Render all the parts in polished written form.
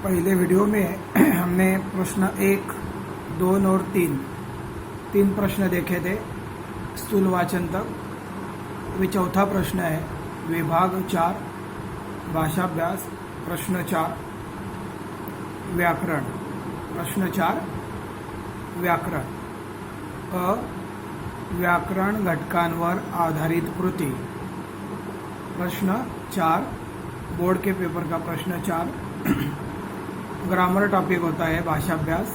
पहले वीडियो में हमने प्रश्न 1, 2 और 3 प्रश्न देखे थे स्थूल वाचन तक। अभी चौथा प्रश्न है विभाग 4 भाषाभ्यास प्रश्न 4 व्याकरण। प्रश्न 4 व्याकरण। व्याकरण घटकांवर आधारित कृती। प्रश्न 4 बोर्ड के पेपर का प्रश्न 4 ग्रामर टॉपिक होता है भाषाभ्यास।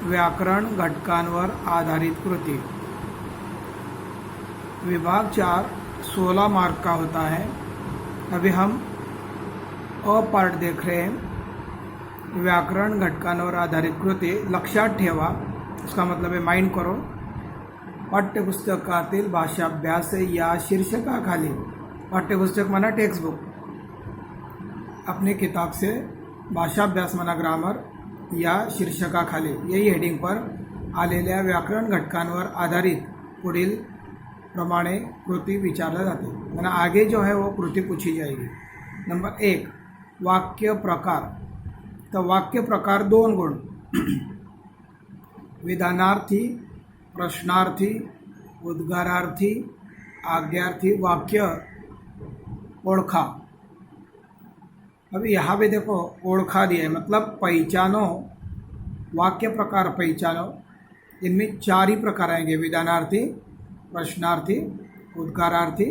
व्याकरण घटकांवर आधारित कृति। विभाग 4 16 मार्क का होता है। अभी हम पार्ट देख रहे हैं। व्याकरण घटकांवर आधारित कृती लक्षात ठेवा, उसका मतलब है माइंड करो। पाठ्यपुस्तकातील भाषाभ्यास या शीर्षकाखाली, पाठ्यपुस्तक माना टेक्स्ट बुक, अपनी किताब से भाषाभ्यास मना ग्रामर या शीर्षकाखाली यही हेडिंग पर आलेल्या व्याकरण घटकांवर आधारित पुढील प्रमाणे कृती विचारल्या जाते। मना आगे जो है वो कृती पूछी जाएगी। नंबर 1 वाक्य प्रकार। तो वाक्य प्रकार 2 गुण विधानार्थी, प्रश्नार्थी, उद्गारार्थी, आज्ञार्थी वाक्य ओळखा। अभी यहाँ पे देखो ओळखा दिया है, मतलब पहचानो, वाक्य प्रकार पहचानो। इनमें 4 ही प्रकार आएंगे, विधानार्थी, प्रश्नार्थी, उद्गारार्थी,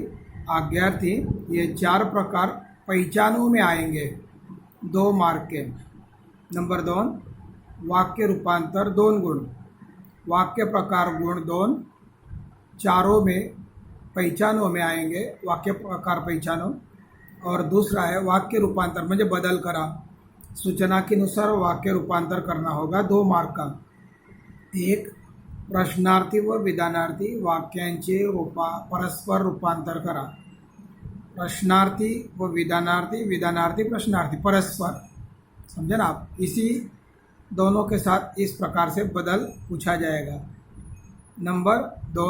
आज्ञार्थी। ये 4 प्रकार पहचानो में आएंगे 2 मार्क के। नंबर 2 वाक्य रूपांतर 2 गुण, वाक्य प्रकार गुण 2 चारों में पहचानो में आएंगे, वाक्य प्रकार पहचानो। और दूसरा है वाक्य रूपांतर, म्हणजे बदल करा, सूचना के अनुसार वाक्य रूपांतर करना होगा 2 मार्क का। 1 प्रश्नार्थी व विधानार्थी वाक्यांचे परस्पर रूपांतर करा। प्रश्नार्थी व विधानार्थी, विधानार्थी प्रश्नार्थी परस्पर, समझे ना आप। इसी दोनों के साथ इस प्रकार से बदल पूछा जाएगा। नंबर 2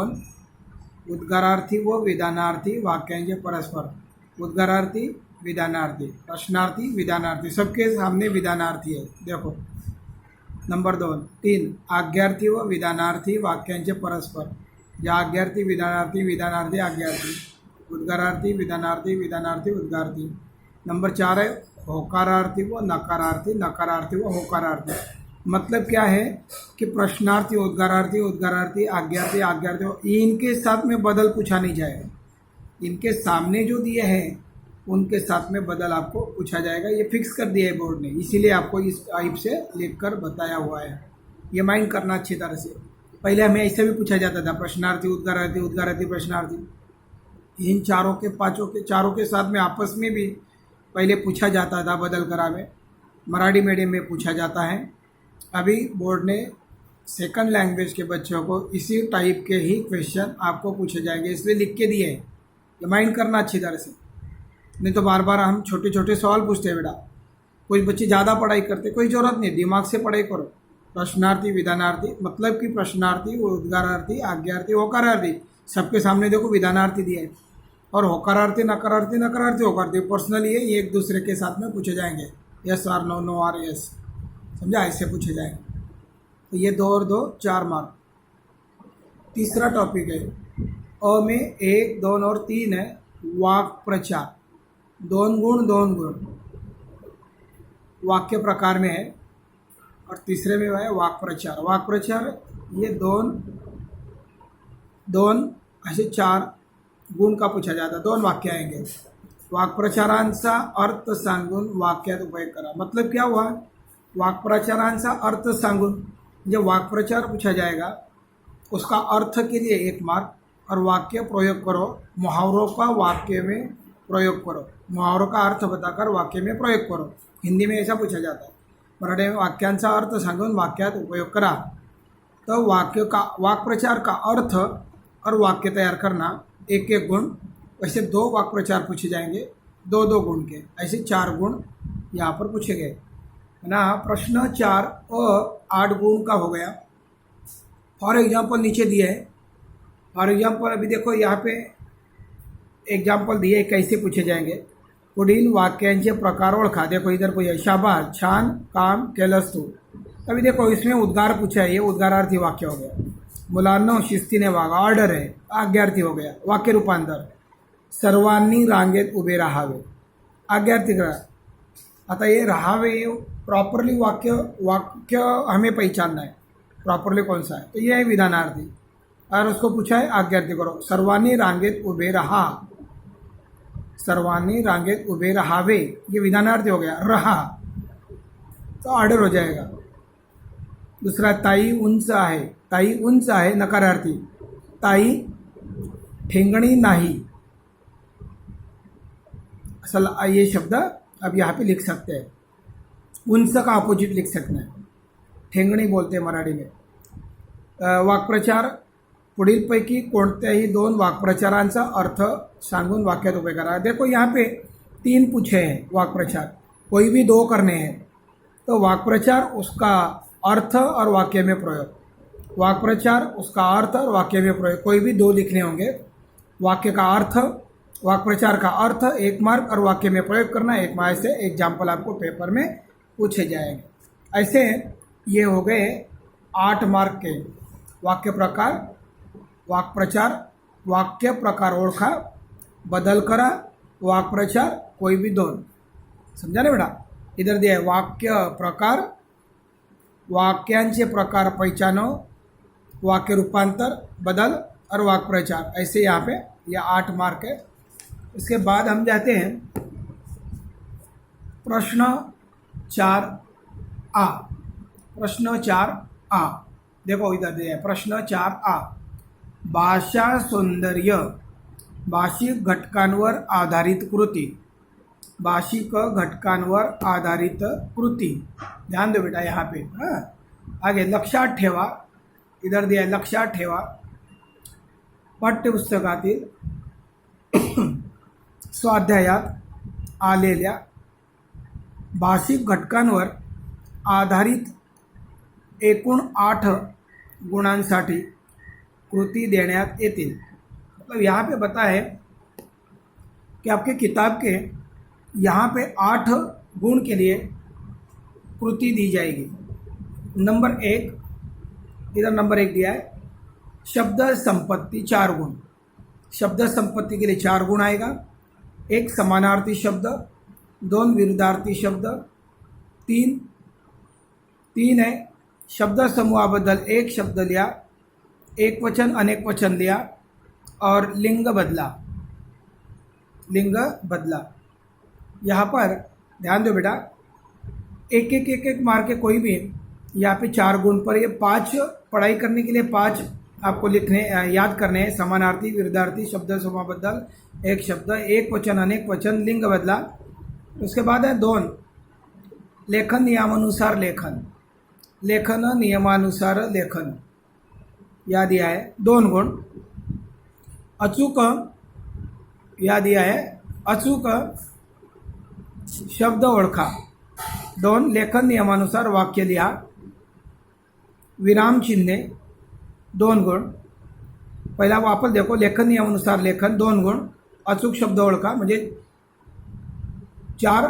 उद्गारार्थी व विधानार्थी वाक्यांचे परस्पर, उद्गारार्थी विधानार्थी, प्रश्नार्थी विधानार्थी, सबके सामने विधानार्थी है, देखो। नंबर 2 3 आज्ञार्थी व विधानार्थी वाक्यांचे परस्पर, या आज्ञार्थी विधानार्थी, विधानार्थी आज्ञार्थी, उद्गारार्थी विधानार्थी, विधानार्थी उद्गारार्थी। नंबर 4 है होकारार्थी व नकारार्थी, नकारार्थी व होकारार्थी। मतलब क्या है कि प्रश्नार्थी, उद्गारार्थी, उद्गारार्थी, आज्ञार्थी, आज्ञार्थी, इनके साथ में बदल पूछा नहीं जाएगा। इनके सामने जो दिए हैं उनके साथ में बदल आपको पूछा जाएगा। ये फिक्स कर दिया है बोर्ड ने, इसीलिए आपको इस टाइप से लिखकर बताया हुआ है। ये माइंड करना अच्छी तरह से। पहले हमें ऐसे भी पूछा जाता था, प्रश्नार्थी, उद्गारार्थी, उद्गारार्थी, प्रश्नार्थी। इन चारों के साथ में आपस में भी पहले पूछा जाता था बदल करा में, मराठी मीडियम में पूछा जाता है। अभी बोर्ड ने सेकंड लैंग्वेज के बच्चों को इसी टाइप के ही क्वेश्चन आपको पूछे जाएंगे, इसलिए लिख के दिए हैं। ये माइंड करना अच्छी तरह से, नहीं तो बार बार हम छोटे छोटे सवाल पूछते हैं बेटा। कोई बच्चे ज़्यादा पढ़ाई करते, कोई ज़रूरत नहीं, दिमाग से पढ़ाई करो। प्रश्नार्थी विधानार्थी, मतलब कि प्रश्नार्थी, उद्गारार्थी, आज्ञार्थी, होकारार्थी, सबके सामने देखो विधानार्थी दिया है। और होकारार्थी, नकारार्थी, नकारार्थी, होकारार्थी पर्सनली है, ये एक दूसरे के साथ में पूछे जाएंगे। Yes or no, no or yes, समझा, ऐसे पूछे जाएंगे। तो ये 2 और 2 4 मार्क। तीसरा टॉपिक है में 1, 2 और 3 है वाक प्रचार, 2 गुण 2 गुण वाक्य प्रकार में है। और तीसरे में है वाक प्रचार। वाक प्रचार ये 2 असे 4 गुण का पूछा जाता है, 2 वाक्य आएंगे। वाक्प्रचारांचा अर्थ सांगून वाक्यात उपयोग करा। मतलब क्या हुआ, वाक्प्रचारांचा अर्थ सांगून, जब वाक्प्रचार पूछा जाएगा उसका अर्थ के लिए 1 मार्क, और वाक्य प्रयोग करो, मुहावरों का वाक्य में प्रयोग करो, मुहावरों का अर्थ बताकर वाक्य में प्रयोग करो। हिंदी में ऐसा पूछा जाता है। मराठी में वाक्यांचा अर्थ सांगून वाक्यात उपयोग करा। तो वाक्प्रचार का अर्थ और वाक्य तैयार करना 1-1 गुण, वैसे 2 वाक्प्रचार पूछे जाएंगे 2-2 गुण के, ऐसे 4 गुण यहाँ पर पूछे गए ना। प्रश्न 4 8 गुण का हो गया। फॉर एग्जाम्पल नीचे दिए है। फॉर एग्जाम्पल अभी देखो यहाँ पे एग्जाम्पल दिए कैसे पूछे जाएंगे। पुढील वाक्यांचे प्रकार ओळखा। देखो इधर कोई है, शाबाश, छान काम केलंस तू। अभी देखो इसमें उद्गार पूछा है, ये उद्गारार्थी वाक्य हो गया। मुलांनो शिस्तीने वागा, ऑर्डर है, आज्ञार्थी हो गया। वाक्य रूपांतर, सर्वांनी रांगेत उभे राहावे, आज्ञार्थी करा। आता ये राहावे प्रॉपरली वाक्य वाक्य हमें पहचानना है, प्रॉपरली कौन सा है, तो ये है विधानार्थी। और उसको पूछा है आज्ञार्थी करो, सर्वांनी रांगेत उभे रहा, सर्वांनी रांगेत उभे रहावे, ये विधानार्थी हो गया। रहा तो ऑर्डर हो जाएगा। दूसरा, ताई उंच आहे, ताई उंच आहे, नकारार्थी। ताई ठेंगणी नाही, असल ये शब्द अब यहाँ पे लिख सकते हैं। उंच का अपोजिट लिख सकते हैं, ठेंगणी बोलते हैं मराठी में। वाक्प्रचार, पुढीलपैकी कोणत्याही दोन वाक्प्रचारांचा अर्थ सांगून वाक्यात उभे करा। देखो यहाँ पे 3 पूछे हैं वाक्प्रचार, कोई भी 2 करने हैं, तो वाक्प्रचार उसका अर्थ और वाक्य में प्रयोग, वाक्प्रचार उसका अर्थ और वाक्य में प्रयोग, कोई भी 2 लिखने होंगे। वाक्य का अर्थ, वाक्प्रचार का अर्थ 1 मार्क और वाक्य में प्रयोग करना 1 मार्क से एग्जाम्पल आपको पेपर में पूछे जाएंगे। ऐसे ये हो गए 8 मार्क के वाक्य प्रकार, वाक्प्रचार, वाक्य प्रकार ओळखा, बदल करा, वाक्प्रचार, कोई भी 2। समझा ना बेटा? इधर दिया है वाक्य प्रकार, वाक्यांचे प्रकार पहचानो, वाक्य रूपांतर, बदल और वाक्प्रचार। ऐसे यहाँ पे यह 8 मार्क है। इसके बाद हम जाते हैं प्रश्न 4A। प्रश्न 4A देखो इधर दिया है, प्रश्न 4A, भाषा सौंदर्य, भाषिक घटकांवर आधारित कृती, भाषिक घटकांवर आधारित कृती। ध्यान दो बेटा यहाँ पे। हाँ, आगे लक्षात ठेवा, इधर दिया है लक्षात ठेवा, पाठ्यपुस्तकातील स्वाध्यायात आलेल्या भाषिक घटकांवर आधारित एकूण 8 गुणांसाठी कृति देण्यात येतील। मतलब यहाँ पे बताए कि आपके किताब के यहाँ पे 8 गुण के लिए कृति दी जाएगी। नंबर 1, इधर नंबर 1 दिया है, शब्द संपत्ति 4 गुण, शब्द संपत्ति के लिए 4 गुण आएगा। 1 समानार्थी शब्द, 2 विरुद्धार्थी शब्द, 3 है शब्द समूहाबद्दल 1 शब्द लिया, एक वचन अनेक वचन लिया और लिंग बदला, लिंग बदला। यहाँ पर ध्यान दो बेटा, एक मार्क के कोई भी यहाँ पे 4 गुण पर, ये 5 पढ़ाई करने के लिए 5 आपको लिखने याद करने हैं। समानार्थी, विरुद्धार्थी, शब्द समूहाबद्दल, 1 शब्द, एक वचन अनेक वचन, लिंग बदला। उसके बाद है 2, लेखन नियमानुसार लेखन, लेखन नियमानुसार लेखन, या दिया है 2 गुण। अचूक, या दिया है अचूक शब्द ओळखा, 2 लेखन नियमानुसार वाक्य लिहा, विराम चिन्हे 2 गुण। पहिला वापर देखो, लेखन नियमानुसार लेखन 2 गुण, अचूक शब्द ओळखा, म्हणजे 4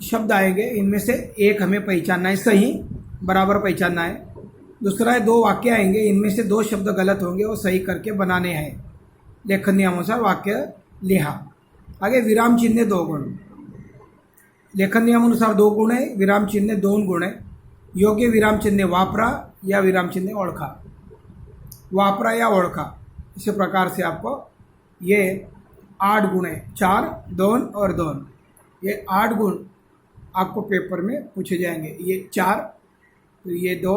शब्द आएंगे, इनमें से 1 हमें पहचानना है, सही बराबर पहचानना है। दूसरा है 2 वाक्य आएंगे, इनमें से 2 शब्द गलत होंगे, वो सही करके बनाने हैं। लेखन नियमानुसार वाक्य लिहा। आगे विराम चिन्ह 2 गुण, लेखन नियमानुसार 2 गुण है, विराम चिन्ह 2 गुण है। योग्य विराम चिन्ह वापरा या विराम चिन्ह ओळखा, वापरा या ओळखा। इसी प्रकार से आपको ये 8 गुण है, 4, 2 और 2, ये 8 गुण आपको पेपर में पूछे जाएंगे। ये 4, फिर ये 2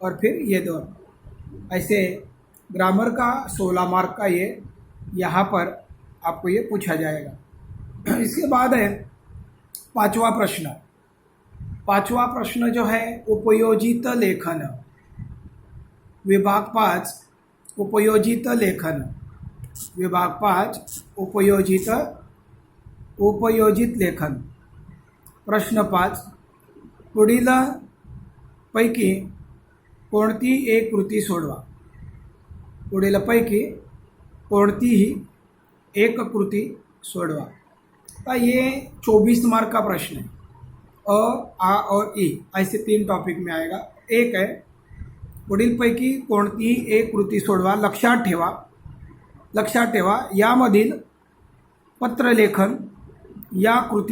और फिर ये 2। ऐसे ग्रामर का 16 मार्क का ये यहाँ पर आपको ये पूछा जाएगा। इसके बाद है 5वां प्रश्न। 5वां प्रश्न जो है उपयोजित लेखन, विभाग 5 उपयोजित लेखन, विभाग 5 उपयोजित लेखन। प्रश्न 5, पुढील पैकी कोणती एक कृती सोडवा, पुढील पैकी कोणतीही एक कृती सोडवा। तो ये 24 मार्क का प्रश्न है। अ, आ और ई ऐसे 3 टॉपिक में आएगा। एक है पुढीलपैकी कोणतीही एक कृती सोडवा। लक्षात ठेवा यामधील पत्रलेखन या कृती